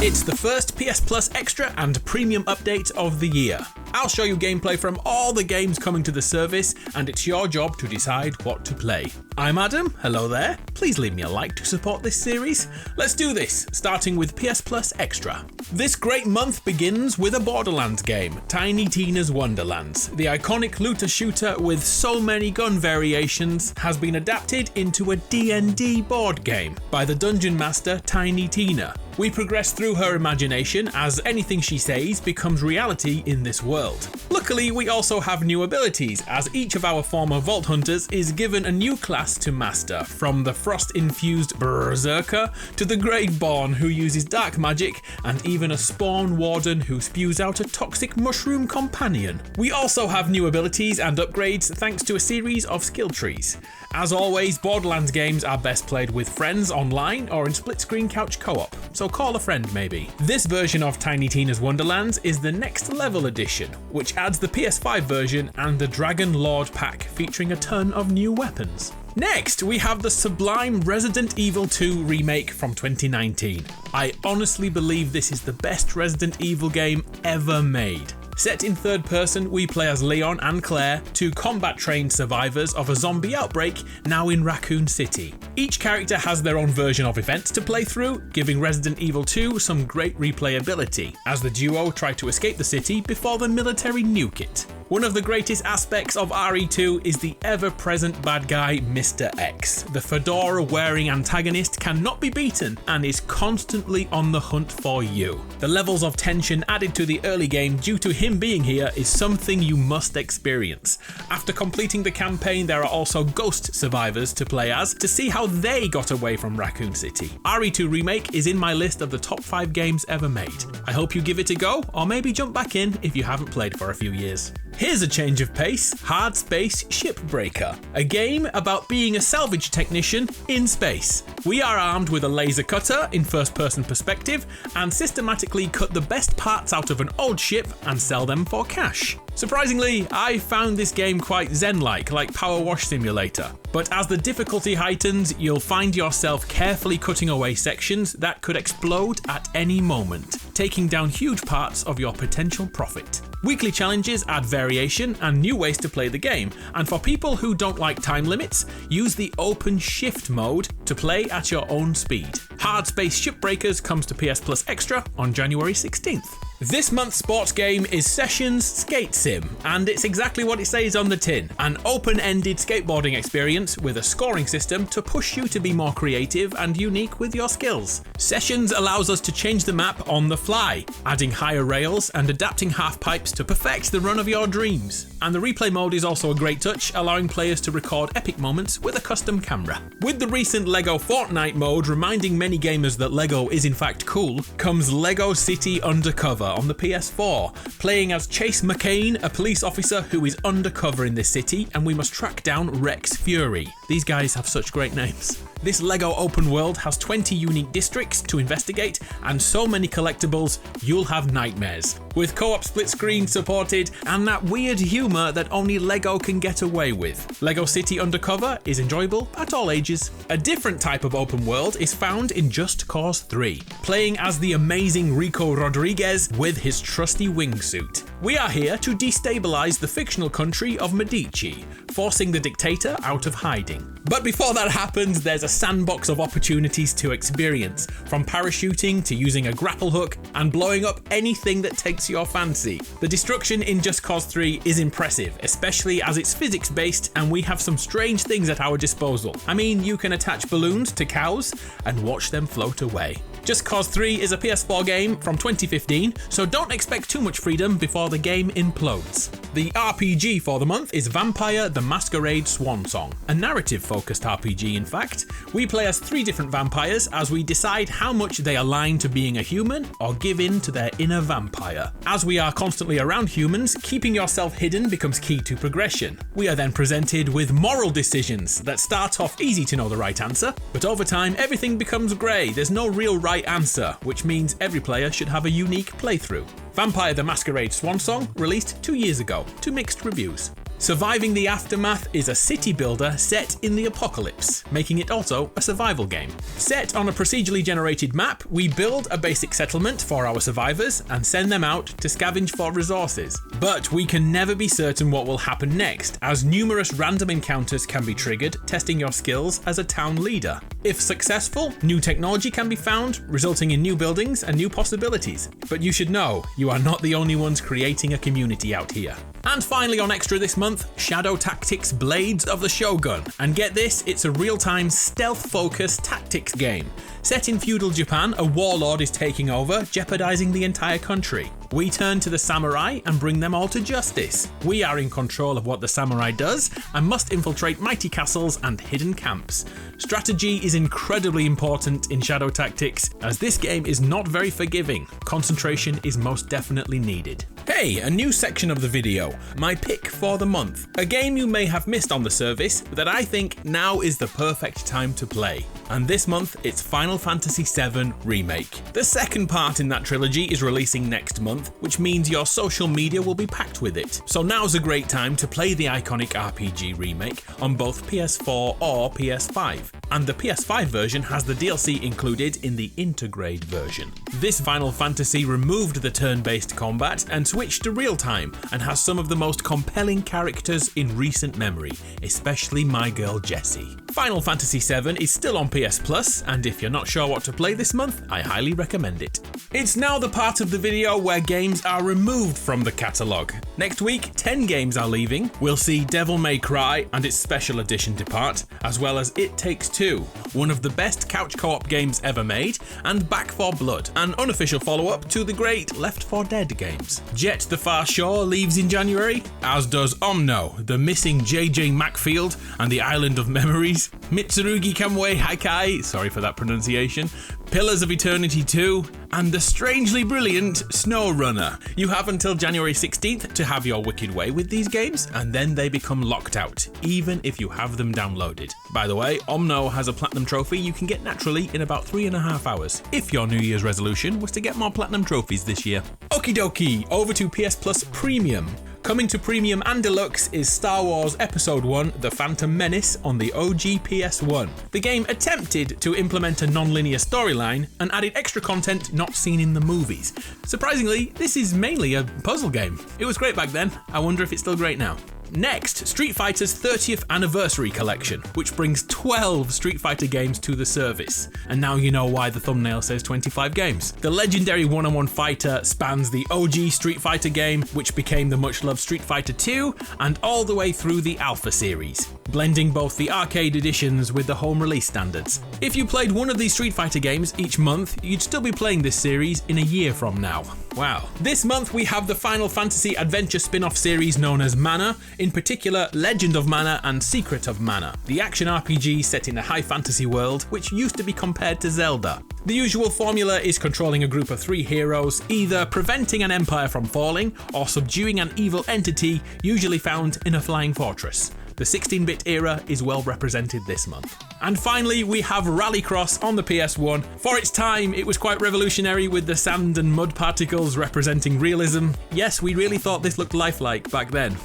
It's the first PS Plus Extra and Premium update of the year. I'll show you gameplay from all the games coming to the service, and it's your job to decide what to play. I'm Adam, hello there. Please leave me a like to support this series. Let's do this, starting with PS Plus Extra. This great month begins with a Borderlands game, Tiny Tina's Wonderlands. The iconic looter shooter with so many gun variations has been adapted into a D&D board game by the dungeon master Tiny Tina. We progress through her imagination as anything she says becomes reality in this world. Luckily, we also have new abilities, as each of our former Vault Hunters is given a new class to master, from the frost-infused Berserker to the Greatborn who uses dark magic, and even a Spawn Warden who spews out a toxic mushroom companion. We also have new abilities and upgrades thanks to a series of skill trees. As always, Borderlands games are best played with friends online or in split-screen couch co-op, so call a friend maybe. This version of Tiny Tina's Wonderlands is the Next Level Edition, which adds the PS5 version and the Dragon Lord pack featuring a ton of new weapons. Next, we have the sublime Resident Evil 2 remake from 2019. I honestly believe this is the best Resident Evil game ever made. Set in third person, we play as Leon and Claire, two combat-trained survivors of a zombie outbreak now in Raccoon City. Each character has their own version of events to play through, giving Resident Evil 2 some great replayability, as the duo try to escape the city before the military nuke it. One of the greatest aspects of RE2 is the ever-present bad guy, Mr. X. The fedora-wearing antagonist cannot be beaten and is constantly on the hunt for you. The levels of tension added to the early game due to him being here is something you must experience. After completing the campaign, there are also ghost survivors to play as to see how they got away from Raccoon City. RE2 Remake is in my list of the top 5 games ever made. I hope you give it a go, or maybe jump back in if you haven't played for a few years. Here's a change of pace, Hardspace Shipbreaker, a game about being a salvage technician in space. We are armed with a laser cutter in first-person perspective and systematically cut the best parts out of an old ship and sell them for cash. Surprisingly, I found this game quite zen-like, like Power Wash Simulator. But as the difficulty heightens, you'll find yourself carefully cutting away sections that could explode at any moment, taking down huge parts of your potential profit. Weekly challenges add variation and new ways to play the game, and for people who don't like time limits, use the open shift mode to play at your own speed. Hardspace Shipbreakers comes to PS Plus Extra on January 16th. This month's sports game is Sessions Skate Sim, and it's exactly what it says on the tin, an open-ended skateboarding experience with a scoring system to push you to be more creative and unique with your skills. Sessions allows us to change the map on the fly, adding higher rails and adapting half-pipes to perfect the run of your dreams. And the replay mode is also a great touch, allowing players to record epic moments with a custom camera. With the recent LEGO Fortnite mode reminding many gamers that LEGO is in fact cool, comes LEGO City Undercover on the PS4, playing as Chase McCain, a police officer who is undercover in this city, and we must track down Rex Fury. These guys have such great names. This LEGO open world has 20 unique districts to investigate and so many collectibles, you'll have nightmares. With co-op split screen supported and that weird humour that only LEGO can get away with. LEGO City Undercover is enjoyable at all ages. A different type of open world is found in Just Cause 3, playing as the amazing Rico Rodriguez with his trusty wingsuit. We are here to destabilise the fictional country of Medici, forcing the dictator out of hiding. But before that happens, there's a sandbox of opportunities to experience, from parachuting to using a grapple hook and blowing up anything that takes your fancy. The destruction in Just Cause 3 is impressive, especially as it's physics-based and we have some strange things at our disposal. I mean, you can attach balloons to cows and watch them float away. Just Cause 3 is a PS4 game from 2015, so don't expect too much freedom before the game implodes. The RPG for the month is Vampire: The Masquerade Swansong, a narrative-focused RPG in fact. We play as 3 different vampires as we decide how much they align to being a human or give in to their inner vampire. As we are constantly around humans, keeping yourself hidden becomes key to progression. We are then presented with moral decisions that start off easy to know the right answer, but over time everything becomes grey. There's no real right answer, which means every player should have a unique playthrough. Vampire: The Masquerade Swansong released 2 years ago to mixed reviews. Surviving the Aftermath is a city builder set in the apocalypse, making it also a survival game. Set on a procedurally generated map, we build a basic settlement for our survivors and send them out to scavenge for resources. But we can never be certain what will happen next, as numerous random encounters can be triggered, testing your skills as a town leader. If successful, new technology can be found, resulting in new buildings and new possibilities. But you should know, you are not the only ones creating a community out here. And finally on Extra this month, Shadow Tactics Blades of the Shogun. And get this, it's a real-time stealth-focused tactics game. Set in feudal Japan, a warlord is taking over, jeopardizing the entire country. We turn to the samurai and bring them all to justice. We are in control of what the samurai does and must infiltrate mighty castles and hidden camps. Strategy is incredibly important in Shadow Tactics, as this game is not very forgiving. Concentration is most definitely needed. Hey, a new section of the video, my pick for the month. A game you may have missed on the service that I think now is the perfect time to play. And this month, it's Final Fantasy VII Remake. The second part in that trilogy is releasing next month, which means your social media will be packed with it. So now's a great time to play the iconic RPG remake on both PS4 or PS5. And the PS5 version has the DLC included in the Intergrade version. This Final Fantasy removed the turn-based combat and switched to real-time, and has some of the most compelling characters in recent memory, especially my girl Jessie. Final Fantasy VII is still on PS Plus, and if you're not sure what to play this month, I highly recommend it. It's now the part of the video where games are removed from the catalogue. Next week, 10 games are leaving. We'll see Devil May Cry and its special edition depart, as well as It Takes Two, one of the best couch co-op games ever made, and Back 4 Blood, an unofficial follow-up to the great Left 4 Dead games. Jet the Far Shore leaves in January, as does Omno, the missing JJ Macfield and the Island of Memories, Mitsurugi Kamui Haikai, sorry for that pronunciation, Pillars of Eternity 2, and the strangely brilliant SnowRunner. You have until January 16th to have your wicked way with these games, and then they become locked out, even if you have them downloaded. By the way, Omno has a platinum trophy you can get naturally in about 3.5 hours, if your New Year's resolution was to get more platinum trophies this year. Okie dokie, over to PS Plus Premium. Coming to Premium and Deluxe is Star Wars Episode 1 The Phantom Menace on the OG PS1. The game attempted to implement a non-linear storyline and added extra content not seen in the movies. Surprisingly, this is mainly a puzzle game. It was great back then, I wonder if it's still great now. Next, Street Fighter's 30th Anniversary Collection, which brings 12 Street Fighter games to the service. And now you know why the thumbnail says 25 games. The legendary one-on-one fighter spans the OG Street Fighter game, which became the much-loved Street Fighter 2, and all the way through the Alpha series, blending both the arcade editions with the home release standards. If you played one of these Street Fighter games each month, you'd still be playing this series in a year from now. Wow. This month we have the Final Fantasy Adventure spin-off series known as Mana, in particular Legend of Mana and Secret of Mana, the action RPG set in a high fantasy world which used to be compared to Zelda. The usual formula is controlling a group of 3 heroes, either preventing an empire from falling or subduing an evil entity usually found in a flying fortress. The 16-bit era is well represented this month. And finally, we have Rallycross on the PS1. For its time, it was quite revolutionary with the sand and mud particles representing realism. Yes, we really thought this looked lifelike back then.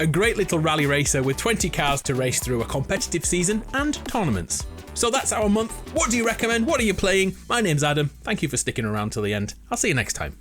A great little rally racer with 20 cars to race through a competitive season and tournaments. So that's our month. What do you recommend? What are you playing? My name's Adam. Thank you for sticking around till the end. I'll see you next time.